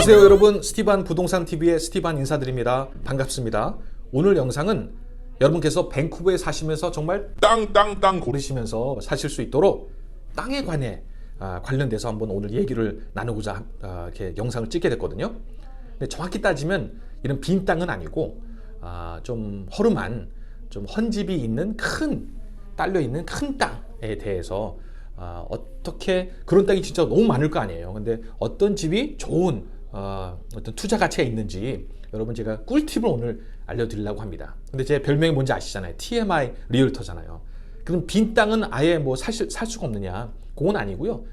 안녕하세요 여러분, 스티반 부동산TV의 스티반 인사드립니다. 반갑습니다. 오늘 영상은 여러분께서 밴쿠버에 사시면서 정말 땅 고르시면서 사실 수 있도록 땅에 관련돼서 한번 오늘 얘기를 나누고자 이렇게 영상을 찍게 됐거든요. 근데 정확히 따지면 이런 빈 땅은 아니고 좀 허름한, 좀 헌집이 있는 딸려 있는 큰 땅에 대해서 어떻게, 그런 땅이 진짜 너무 많을 거 아니에요. 근데 어떤 집이 좋은 어떤 투자 가치가 있는지 여러분 제가 꿀팁을 오늘 알려드리려고 합니다. 근데 제 별명이 뭔지 아시잖아요. TMI 리얼터잖아요. 그럼 빈 땅은 아예 뭐 살 수가 없느냐? 그건 아니고요.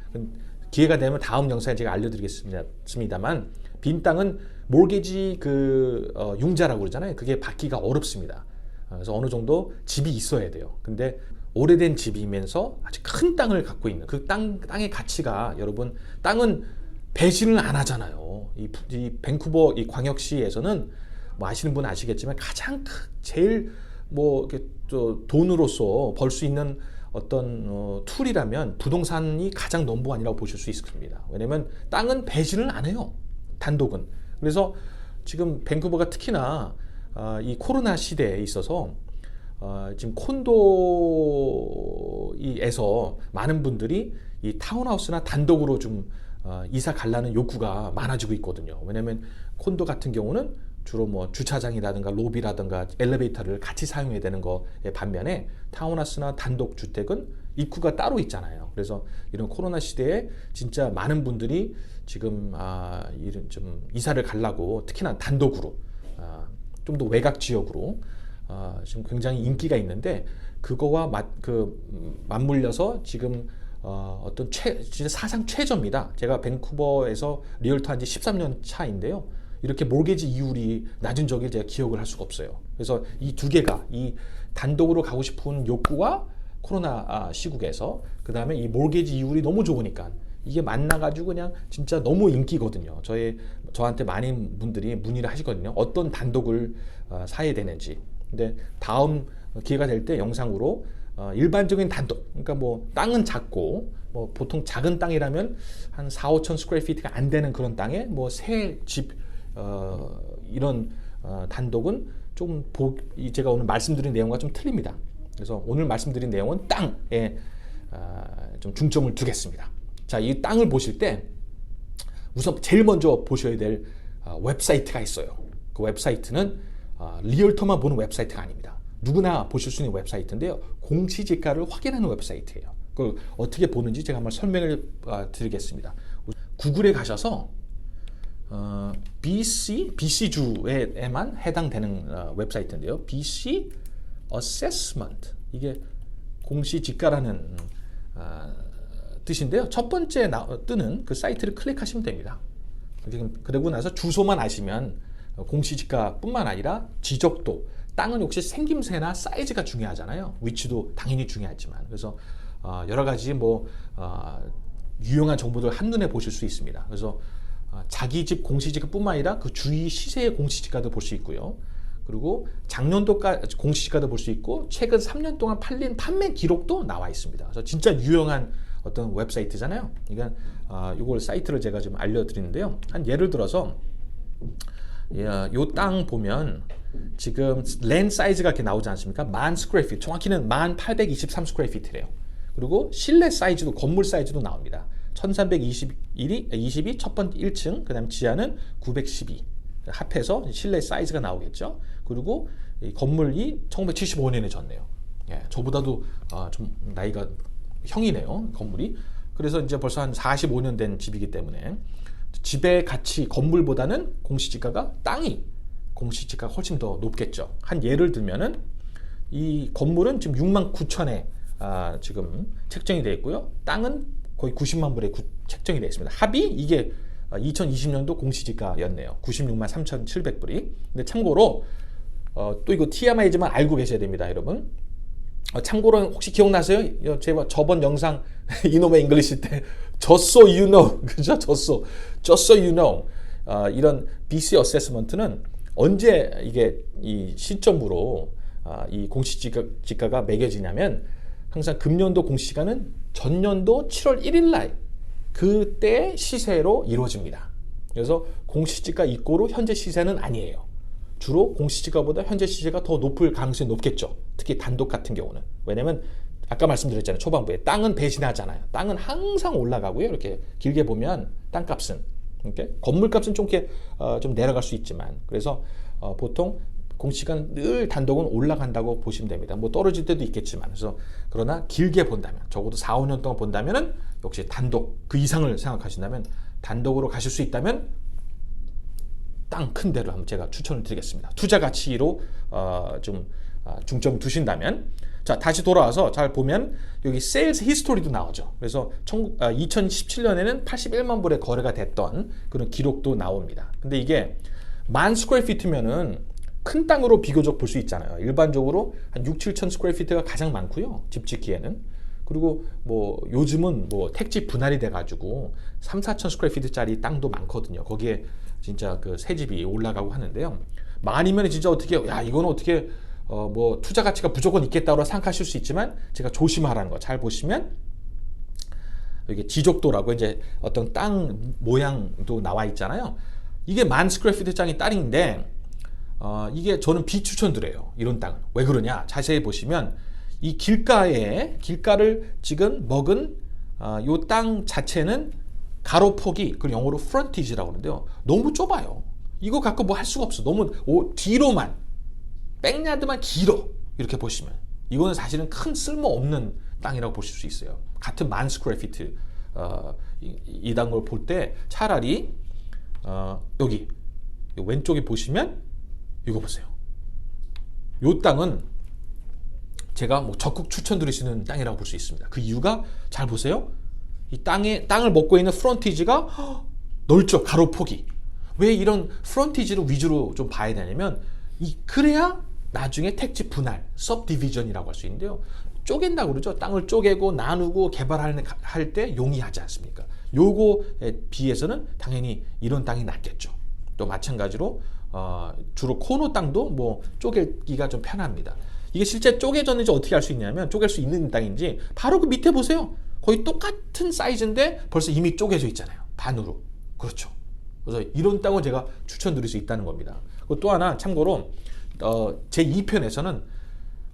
기회가 되면 다음 영상에 제가 알려드리겠습니다만, 빈 땅은 몰게지 융자라고 그러잖아요. 그게 받기가 어렵습니다. 그래서 어느 정도 집이 있어야 돼요. 근데 오래된 집이면서 아주 큰 땅을 갖고 있는 그 땅의 가치가, 여러분, 땅은 배신을 안 하잖아요. 이 밴쿠버 이 광역시에서는 뭐 아시는 분은 아시겠지만 가장 제일 뭐 이렇게 돈으로서 벌 수 있는 어떤 툴이라면 부동산이 가장 넘버원이라고 보실 수 있습니다. 왜냐면 땅은 배신을 안 해요. 단독은. 그래서 지금 밴쿠버가 특히나 이 코로나 시대에 있어서 지금 콘도에서 많은 분들이 이 타운하우스나 단독으로 좀 이사 가려는 욕구가 많아지고 있거든요. 왜냐하면 콘도 같은 경우는 주로 뭐 주차장이라든가 로비라든가 엘리베이터를 같이 사용해야 되는 거에 반면에 타운하우스나 단독 주택은 입구가 따로 있잖아요. 그래서 이런 코로나 시대에 진짜 많은 분들이 지금 이런 좀 이사를 가려고, 특히나 단독으로 좀 더 외곽 지역으로 지금 굉장히 인기가 있는데, 그거와 맞물려서 지금 어떤 진짜 사상 최저입니다. 제가 밴쿠버에서 리얼터 한 지 13년 차인데요. 이렇게 몰게지 이율이 낮은 적을 제가 기억을 할 수가 없어요. 그래서 이 두 개가, 이 단독으로 가고 싶은 욕구와 코로나 시국에서, 그 다음에 이 몰게지 이율이 너무 좋으니까 이게 만나가지고 그냥 진짜 너무 인기거든요. 저한테 많은 분들이 문의를 하시거든요. 어떤 단독을 사야 되는지. 근데 다음 기회가 될 때 영상으로 일반적인 단독, 그러니까 뭐 땅은 작고, 뭐 보통 작은 땅이라면 한 4-5천 스퀘어 피트가 안 되는 그런 땅에 뭐 새 집 이런 단독은 좀 제가 오늘 말씀드린 내용과 좀 틀립니다. 그래서 오늘 말씀드린 내용은 땅에 좀 중점을 두겠습니다. 자, 이 땅을 보실 때 우선 제일 먼저 보셔야 될 웹사이트가 있어요. 그 웹사이트는 리얼터만 보는 웹사이트가 아닙니다. 누구나 보실 수 있는 웹사이트인데요. 공시지가를 확인하는 웹사이트예요. 그걸 어떻게 보는지 제가 한번 설명을 드리겠습니다. 구글에 가셔서 BC주에만 해당되는 웹사이트인데요. BC Assessment, 이게 공시지가라는 뜻인데요. 첫 번째 뜨는 그 사이트를 클릭하시면 됩니다. 그리고 나서 주소만 아시면 공시지가뿐만 아니라 지적도, 땅은 역시 생김새나 사이즈가 중요하잖아요. 위치도 당연히 중요하지만. 그래서 여러 가지 유용한 정보들 한눈에 보실 수 있습니다. 그래서 자기 집 공시지가뿐만 아니라 그 주위 시세의 공시지가도 볼 수 있고요. 그리고 작년도 공시지가도 볼 수 있고, 최근 3년 동안 팔린 판매 기록도 나와 있습니다. 그래서 진짜 유용한 어떤 웹사이트잖아요. 그러니까 이걸 사이트를 제가 좀 알려드리는데요. 한 예를 들어서 요 땅 보면 지금 랜 사이즈가 이렇게 나오지 않습니까? 10,000 스퀘어 피트, 정확히는 1,823 스퀘어 피트래요. 그리고 실내 사이즈도, 건물 사이즈도 나옵니다. 1322 첫 번째 1층, 그 다음 지하는 912 합해서 실내 사이즈가 나오겠죠. 그리고 이 건물이 1975년에 졌네요. 예, 저보다도 좀 나이가 형이네요, 건물이. 그래서 이제 벌써 한 45년 된 집이기 때문에 집의 가치, 건물보다는 땅이 공시지가가 훨씬 더 높겠죠. 한 예를 들면은 이 건물은 지금 69,000에 지금 책정이 되어 있고요. 땅은 거의 90만 불에 책정이 되어 있습니다. 합이 이게 2020년도 공시지가였네요. 96만 3,700불이. 근데 참고로 또 이거 TMI지만 알고 계셔야 됩니다, 여러분. 참고로 혹시 기억나세요? 제가 저번 영상 이놈의 잉글리시 때 just so you know, 그죠? just so you know, 이런 BC 어세스먼트는 언제 이게 이 시점으로 이 공시지가가 매겨지냐면, 항상 금년도 공시지가는 전년도 7월 1일 날 그때 시세로 이루어집니다. 그래서 공시지가 이꼬르 현재 시세는 아니에요. 주로 공시지가보다 현재 시세가 더 높을 가능성이 높겠죠. 특히 단독 같은 경우는. 왜냐면 아까 말씀드렸잖아요. 초반부에 땅은 배신하잖아요. 땅은 항상 올라가고요. 이렇게 길게 보면 땅값은 이렇게 건물값은 좀 이렇게 좀 내려갈 수 있지만 그래서 보통 공시지가는 늘 단독은 올라간다고 보시면 됩니다. 뭐 떨어질 때도 있겠지만 그래서 그러나 길게 본다면 적어도 4, 5년 동안 본다면은 역시 단독 그 이상을 생각하신다면 단독으로 가실 수 있다면 땅 큰 데로 한번 제가 추천을 드리겠습니다. 투자 가치로 좀 중점 두신다면 자 다시 돌아와서 잘 보면 여기 세일즈 히스토리도 나오죠. 그래서 2017년에는 81만 불에 거래가 됐던 그런 기록도 나옵니다. 근데 이게 10,000 스퀘어 피트면은 큰 땅으로 비교적 볼 수 있잖아요. 일반적으로 한 6, 7천 스퀘어 피트가 가장 많고요. 집 짓기에는. 그리고 뭐 요즘은 뭐 택지 분할이 돼가지고 3, 4천 스퀘어 피트짜리 땅도 많거든요. 거기에 진짜 그 새 집이 올라가고 하는데요. 많이면 진짜 어떻게 야 이거는 어떻게 뭐 투자 가치가 무조건 있겠다고 생각하실 수 있지만 제가 조심하라는 거 잘 보시면 여기 지적도라고 이제 어떤 땅 모양도 나와 있잖아요. 이게 10,000 스퀘어 피트 짜리 땅인데 이게 저는 비추천드려요. 이런 땅은. 왜 그러냐? 자세히 보시면 이 길가를 지금 먹은 요 땅 자체는 가로폭이 그 영어로 frontage라고 하는데요. 너무 좁아요. 이거 갖고 뭐 할 수가 없어. 너무 뒤로만 백야드만 길어. 이렇게 보시면 이거는 사실은 큰 쓸모없는 땅이라고 보실 수 있어요. 같은 10,000 스퀘어 피트 이단 걸 볼 때 차라리 여기 왼쪽에 보시면 이거 보세요. 이 땅은 제가 뭐 적극 추천드릴 수 있는 땅이라고 볼 수 있습니다. 그 이유가 잘 보세요. 이 땅을 먹고 있는 프론티지가 넓죠. 가로폭이. 왜 이런 프론티지를 위주로 좀 봐야 되냐면 그래야 나중에 택지 분할, subdivision이라고 할 수 있는데요. 쪼갠다고 그러죠. 땅을 쪼개고 나누고 개발할 때 용이하지 않습니까? 요거에 비해서는 당연히 이런 땅이 낫겠죠. 또 마찬가지로 주로 코너 땅도 뭐 쪼개기가 좀 편합니다. 이게 실제 쪼개졌는지 어떻게 알 수 있냐면 쪼갤 수 있는 땅인지 바로 그 밑에 보세요. 거의 똑같은 사이즈인데 벌써 이미 쪼개져 있잖아요. 반으로. 그렇죠. 그래서 이런 땅을 제가 추천드릴 수 있다는 겁니다. 그리고 또 하나 참고로 제 2편에서는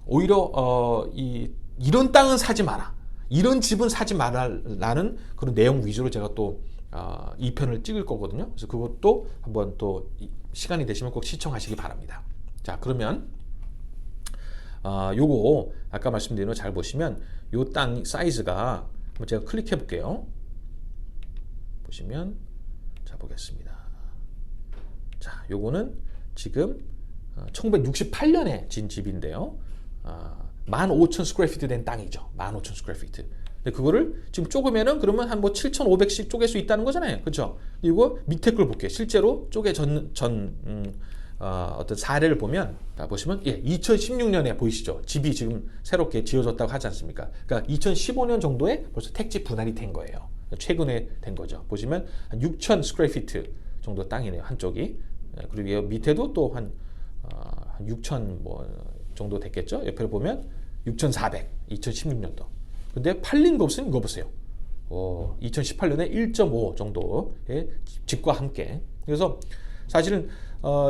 오히려 이런 땅은 사지 마라. 이런 집은 사지 마라라는 그런 내용 위주로 제가 또 2편을 찍을 거거든요. 그래서 그것도 한번 또 시간이 되시면 꼭 시청하시기 바랍니다. 자, 그러면 요거 아까 말씀드린 거 잘 보시면 요 땅 사이즈가 제가 클릭해 볼게요. 보시면 자 보겠습니다. 자, 요거는 지금 1968년에 진 집인데요. 15,000 스퀘어 피트 된 땅이죠. 15,000 스퀘어 피트. 근데 그거를 지금 쪼개면은 그러면 한 뭐 7,500씩 쪼갤 수 있다는 거잖아요. 그렇죠? 이거 밑에 걸 볼게요. 실제로 쪼개전 어떤 사례를 보면 보시면 2016년에 보이시죠? 집이 지금 새롭게 지어졌다고 하지 않습니까? 그러니까 2015년 정도에 벌써 택지 분할이 된 거예요. 최근에 된 거죠. 보시면 한 6,000 스퀘어 피트 정도 땅이네요. 한쪽이. 그리고 밑에도 또 한 6,000 뭐 정도 됐겠죠? 옆에 보면 6,400 2016년도. 근데 팔린 것은 이거 보세요. 2018년에 1.5 정도의 집과 함께. 그래서 사실은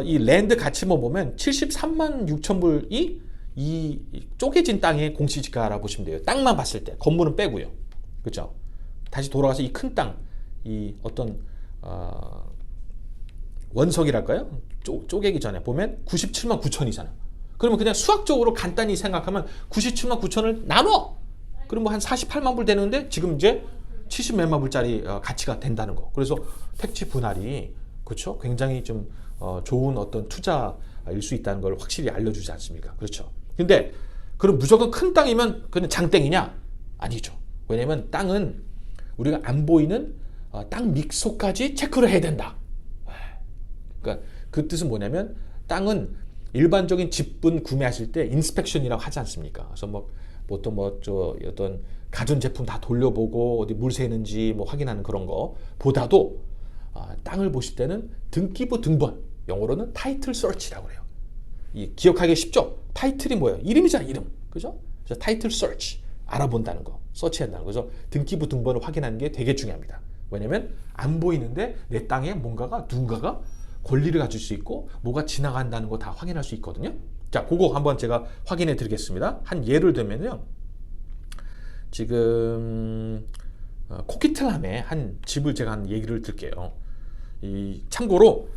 이 랜드 가치만 보면 73만 6천 불이 이 쪼개진 땅의 공시지가라고 보시면 돼요. 땅만 봤을 때 건물은 빼고요. 그렇죠? 다시 돌아가서 이 큰 땅, 이 어떤 원석이랄까요? 쪼개기 전에 보면 97만 9천이잖아요. 그러면 그냥 수학적으로 간단히 생각하면 97만 9천을 나눠! 그럼 뭐 한 48만 불 되는데 지금 이제 70 몇만 불짜리 가치가 된다는 거. 그래서 택지 분할이 그렇죠? 굉장히 좀 좋은 어떤 투자일 수 있다는 걸 확실히 알려주지 않습니까? 그렇죠? 근데 그럼 무조건 큰 땅이면 그냥 장땡이냐? 아니죠. 왜냐면 땅은 우리가 안 보이는 땅 믹소까지 체크를 해야 된다. 그러니까 그 뜻은 뭐냐면 땅은 일반적인 집분 구매하실 때 인스펙션이라고 하지 않습니까? 그래서 뭐 보통 어떤 가전제품 다 돌려보고 어디 물 새는지 뭐 확인하는 그런 거 보다도 땅을 보실 때는 등기부 등본, 영어로는 타이틀 서치라고 그래요. 기억하기 쉽죠? 타이틀이 뭐예요? 이름이잖아, 이름. 그죠? 그래서 타이틀 서치, 알아본다는 거, 서치한다는 거. 그래서 등기부 등본을 확인하는 게 되게 중요합니다. 왜냐면 안 보이는데 내 땅에 누군가가 권리를 가질 수 있고 뭐가 지나간다는 거 다 확인할 수 있거든요. 자, 그거 한번 제가 확인해 드리겠습니다. 한 예를 들면요. 지금 코키틀람의 한 집을 제가 한 얘기를 드릴게요. 참고로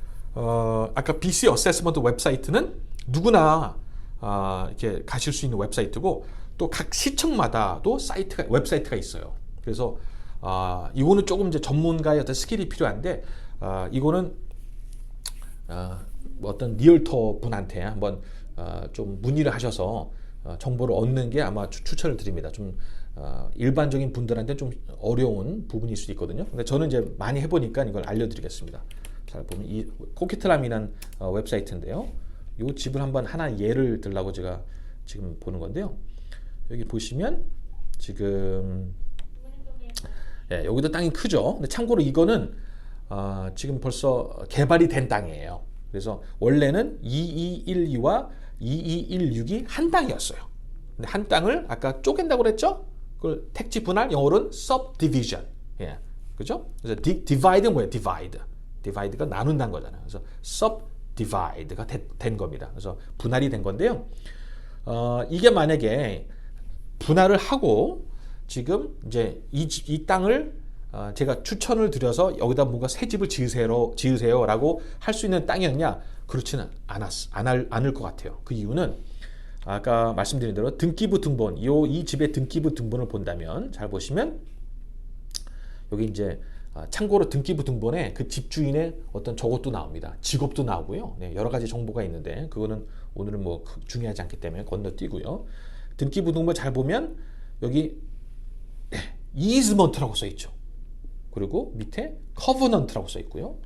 아까 BC 어세스먼트 웹사이트는 누구나 이렇게 가실 수 있는 웹사이트고 또 각 시청마다도 웹사이트가 있어요. 그래서 이거는 조금 이제 전문가의 어떤 스킬이 필요한데 이거는 어떤 리얼터 분한테 한번 좀 문의를 하셔서 정보를 얻는 게 아마 추천을 드립니다. 좀 일반적인 분들한테 좀 어려운 부분일 수도 있거든요. 근데 저는 이제 많이 해보니까 이걸 알려드리겠습니다. 잘 보면 이 코키틀람이라는 웹사이트인데요. 이 집을 한번 하나 예를 들라고 제가 지금 보는 건데요. 여기 보시면 지금 여기도 땅이 크죠. 근데 참고로 이거는 지금 벌써 개발이 된 땅이에요. 그래서 원래는 2212와 2216이 한 땅이었어요. 근데 한 땅을 아까 쪼갠다고 그랬죠? 그걸 택지 분할, 영어로는 subdivision. 예. 그죠? 그래서 divide는 뭐예요? divide가 나눈다는 거잖아요. 그래서 subdivide가 된 겁니다. 그래서 분할이 된 건데요. 이게 만약에 분할을 하고 지금 이제 이 땅을 제가 추천을 드려서 여기다 뭔가 새 집을 지으세요라고 할 수 있는 땅이었냐? 그렇지는 않을 것 같아요. 그 이유는 아까 말씀드린 대로 등기부 등본, 이 집의 등기부 등본을 본다면 잘 보시면 여기 이제 참고로 등기부 등본에 그 집주인의 어떤 저것도 나옵니다. 직업도 나오고요. 네, 여러 가지 정보가 있는데 그거는 오늘은 뭐 중요하지 않기 때문에 건너뛰고요. 등기부 등본 잘 보면 여기 이즈먼트라고 써 있죠. 그리고 밑에 커버넌트라고 써 있고요.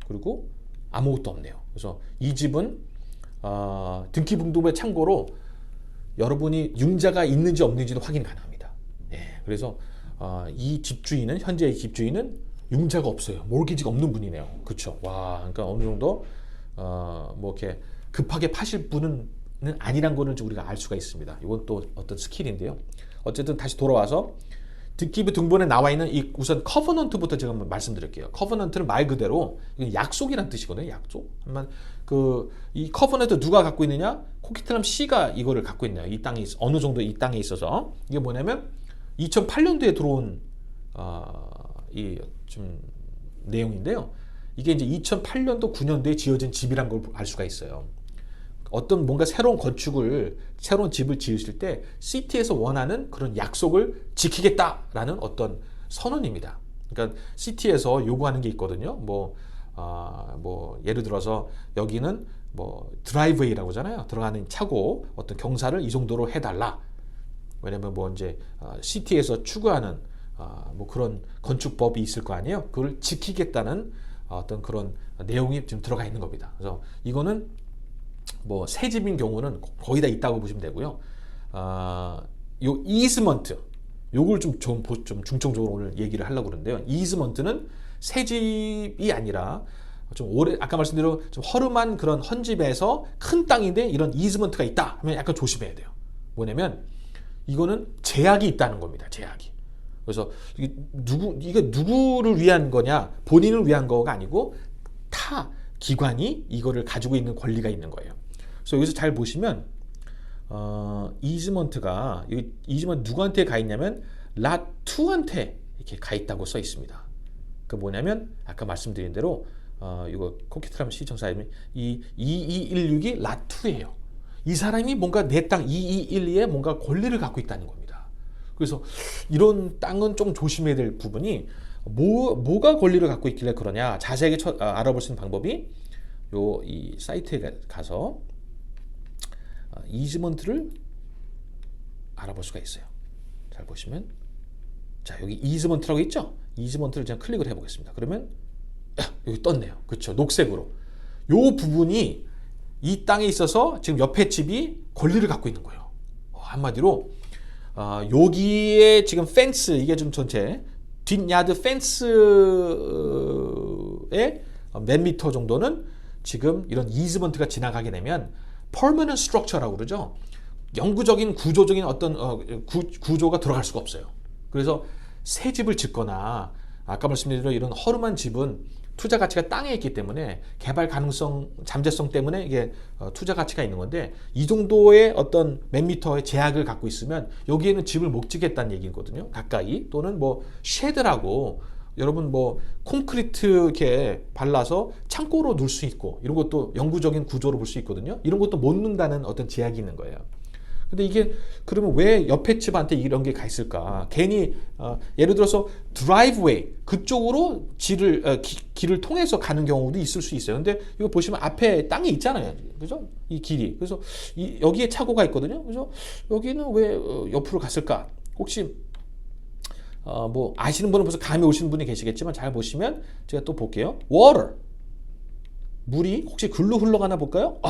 그리고 아무것도 없네요. 그래서 이 집은 등기부 등본에 참고로 여러분이 융자가 있는지 없는지도 확인 가능합니다. 그래서 이 집주인은 현재의 집주인은 융자가 없어요. 몰기지가 없는 분이네요. 그렇죠. 와, 그러니까 어느 정도 뭐 이렇게 급하게 파실 분은 아니란 거는 우리가 알 수가 있습니다. 이건 또 어떤 스킬인데요. 어쨌든 다시 돌아와서 등기부 등본에 나와 있는 우선 커버넌트부터 제가 한번 말씀드릴게요. 커버넌트는 말 그대로 약속이란 뜻이거든요. 약속. 이 커버넌트 누가 갖고 있느냐? 코키틀람 C가 이거를 갖고 있네요. 이 땅이 어느 정도 이 땅에 있어서 이게 뭐냐면 2008년도에 들어온 이 좀 내용인데요. 이게 이제 2008년도 9년도에 지어진 집이란 걸 알 수가 있어요. 어떤 뭔가 새로운 집을 지으실 때 시티에서 원하는 그런 약속을 지키겠다라는 어떤 선언입니다. 그러니까 시티에서 요구하는 게 있거든요. 뭐 예를 들어서 여기는 뭐 드라이브웨이라고 하잖아요. 들어가는 차고 어떤 경사를 이 정도로 해달라. 왜냐면 뭐 이제 시티에서 추구하는 뭐 그런 건축법이 있을 거 아니에요. 그걸 지키겠다는 어떤 그런 내용이 지금 들어가 있는 겁니다. 그래서 이거는 뭐 새 집인 경우는 거의 다 있다고 보시면 되고요. 요 이즈먼트 요걸 좀 중점적으로 오늘 얘기를 하려고 그러는데요. 이즈먼트는 새 집이 아니라 좀 아까 말씀대로 좀 허름한 그런 헌집에서 큰 땅인데 이런 이즈먼트가 있다 하면 약간 조심해야 돼요. 뭐냐면 이거는 제약이 있다는 겁니다. 제약이. 그래서 이게 누구를 위한 거냐? 본인을 위한 거가 아니고 타 기관이 이거를 가지고 있는 권리가 있는 거예요. 그래서 여기서 잘 보시면 이즈먼트가 누구한테 가 있냐면 라2한테 이렇게 가 있다고 써 있습니다. 그 뭐냐면 아까 말씀드린 대로 이거 코키틀람 시청사님이 이 2216이 라2예요. 이 사람이 뭔가 내 땅 2212에 뭔가 권리를 갖고 있다는 겁니다. 그래서 이런 땅은 좀 조심해야 될 부분이 뭐가 권리를 갖고 있길래 그러냐 자세하게 알아볼 수 있는 방법이 이 사이트에 가서 이즈먼트를 알아볼 수가 있어요. 잘 보시면 자 여기 이즈먼트라고 있죠? 이즈먼트를 제가 클릭을 해보겠습니다. 그러면 여기 떴네요. 그렇죠? 녹색으로 요 부분이 이 땅에 있어서 지금 옆에 집이 권리를 갖고 있는 거예요. 한마디로 여기에 지금 펜스 이게 좀 전체 뒷야드 펜스의 몇 미터 정도는 지금 이런 이즈먼트가 지나가게 되면 permanent structure라고 그러죠. 영구적인 구조적인 어떤 구조가 들어갈 수가 없어요. 그래서 새 집을 짓거나 아까 말씀드린 이런 허름한 집은 투자 가치가 땅에 있기 때문에 개발 가능성, 잠재성 때문에 이게 투자 가치가 있는 건데 이 정도의 어떤 몇 미터의 제약을 갖고 있으면 여기에는 집을 못 짓겠다는 얘기거든요. 가까이. 또는 뭐 쉐드라고 여러분 뭐 콘크리트 이렇게 발라서 창고로 놓을 수 있고 이런 것도 영구적인 구조로 볼 수 있거든요. 이런 것도 못 넣는다는 어떤 제약이 있는 거예요. 근데 이게 그러면 왜 옆에 집한테 이런 게 가 있을까? 괜히 예를 들어서 드라이브웨이 그쪽으로 길을 통해서 가는 경우도 있을 수 있어요. 근데 이거 보시면 앞에 땅이 있잖아요. 그죠? 이 길이. 그래서 여기에 차고가 있거든요. 그래서 여기는 왜 옆으로 갔을까? 혹시 뭐 아시는 분은 벌써 감이 오시는 분이 계시겠지만 잘 보시면 제가 또 볼게요. water. 물이 혹시 글로 흘러가나 볼까요?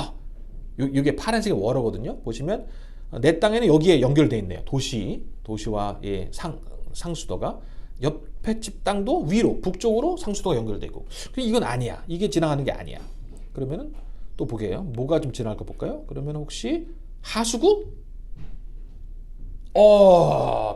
이게 파란색의 water거든요. 보시면 내 땅에는 여기에 연결되어 있네요. 도시와 상수도가 옆에 집 땅도 위로 북쪽으로 상수도가 연결되어 있고. 이건 아니야. 이게 지나가는 게 아니야. 그러면은 또 보게요. 뭐가 좀 지나갈 거 볼까요? 그러면 혹시 하수구?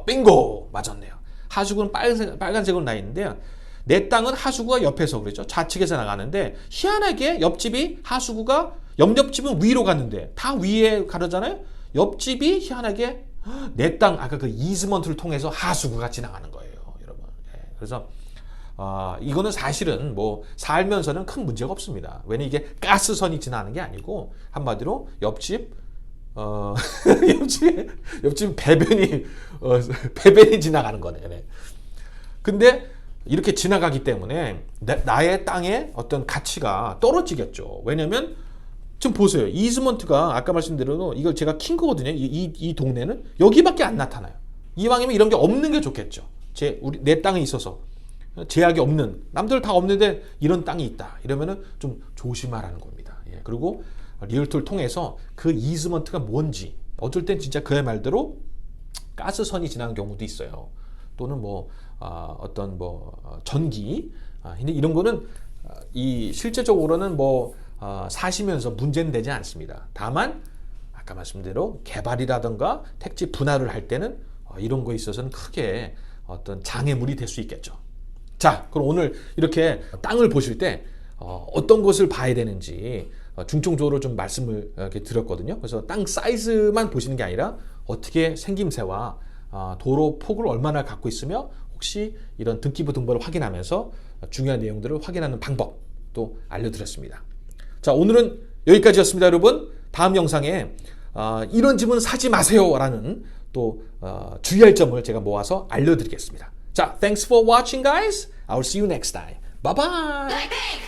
빙고 맞았네요. 하수구는 빨간색으로 나 있는데요. 내 땅은 하수구가 옆에서 그랬죠. 좌측에서 나가는데 희한하게 옆집이 하수구가 옆집은 위로 갔는데 다 위에 가르잖아요. 옆집이 희한하게 내 땅 아까 그 이즈먼트를 통해서 하수구가 지나가는 거예요, 여러분. 그래서 이거는 사실은 뭐 살면서는 큰 문제가 없습니다. 왜냐면 이게 가스선이 지나가는 게 아니고 한마디로 옆집 배변이 지나가는 거네요. 근데 이렇게 지나가기 때문에 나의 땅의 어떤 가치가 떨어지겠죠. 왜냐면 지금 보세요. 이즈먼트가 아까 말씀드린 이걸 제가 킨 거거든요. 이 동네는 여기밖에 안 나타나요. 이왕이면 이런 게 없는 게 좋겠죠. 내 땅에 있어서 제약이 없는, 남들 다 없는데 이런 땅이 있다. 이러면은 좀 조심하라는 겁니다. 그리고 리얼토를 통해서 그 이즈먼트가 뭔지, 어쩔 땐 진짜 그의 말대로 가스선이 지나는 경우도 있어요. 또는 뭐 어떤 전기, 근데 이런 거는 실제적으로는 사시면서 문제는 되지 않습니다. 다만 아까 말씀대로 개발이라든가 택지 분할을 할 때는 이런 거에 있어서는 크게 어떤 장애물이 될 수 있겠죠. 자, 그럼 오늘 이렇게 땅을 보실 때 어떤 것을 봐야 되는지 중점적으로 좀 말씀을 이렇게 드렸거든요. 그래서 땅 사이즈만 보시는 게 아니라 어떻게 생김새와 도로 폭을 얼마나 갖고 있으며 혹시 이런 등기부 등본을 확인하면서 중요한 내용들을 확인하는 방법도 알려드렸습니다. 자, 오늘은 여기까지였습니다, 여러분. 다음 영상에 이런 집은 사지 마세요 라는 또 주의할 점을 제가 모아서 알려드리겠습니다. 자, thanks for watching, guys. I'll see you next time. Bye bye.